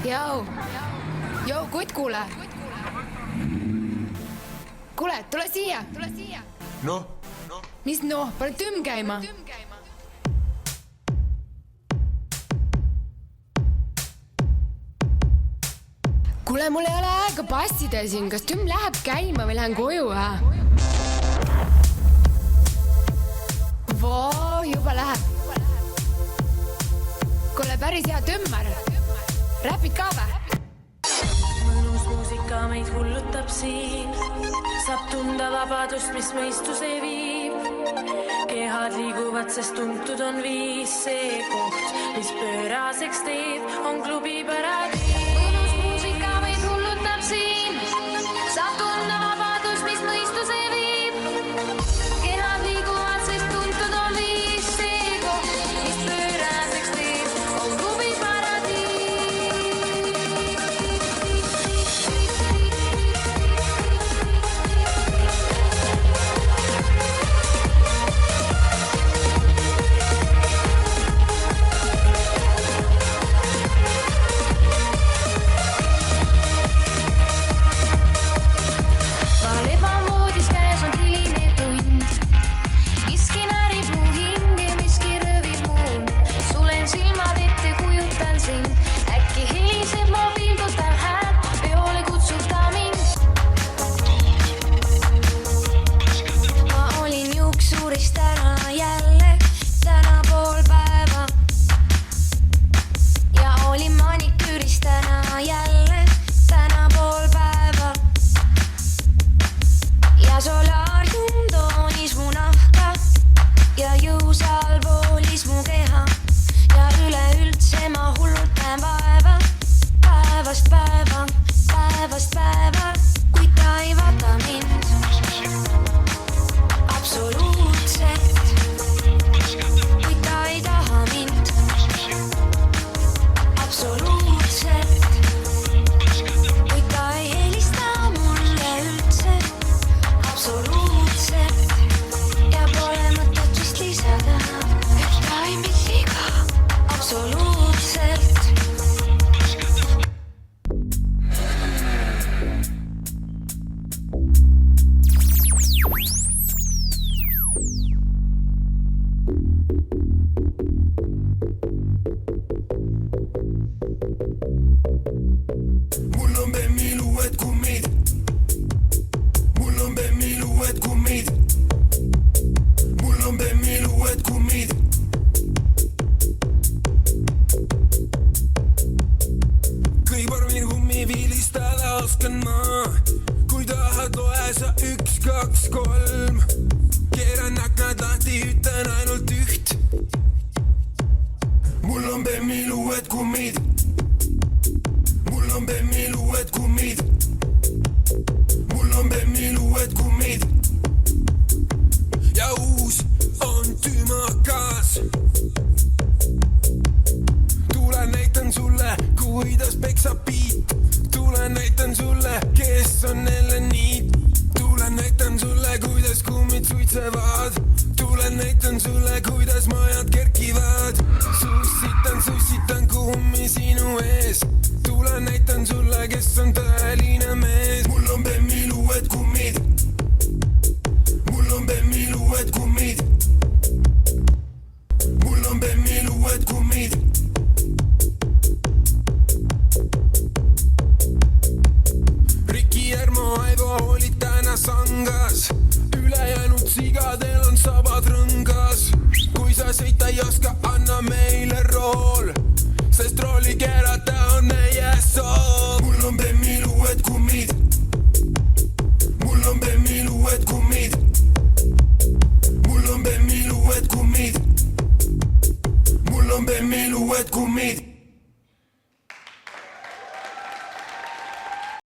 Jou, kutt, kuule. Kuule, tule siia. Noh? Mis noh, pane tümm käima. Kuule, mul ei ole aega passida siin. Kas tümm läheb käima või lähen koju, Voo, juba läheb. Kuule, päris hea tümmar. Räpid ka või? Mõnus muusika meid hullutab siin. Saab tunda vabadust, mis mõistuse viib. Kehad liiguvad, sest tuntud on viis. See koht, mis pööraseks teeb, on klubi paradiis. Mõnus muusika meid hullutab siin. Saab tunda vabadust, mis mõistuse viib. Kehad liiguvad, sest tuntud on viis. See koht, mis pööraseks teeb, on klubi Kummid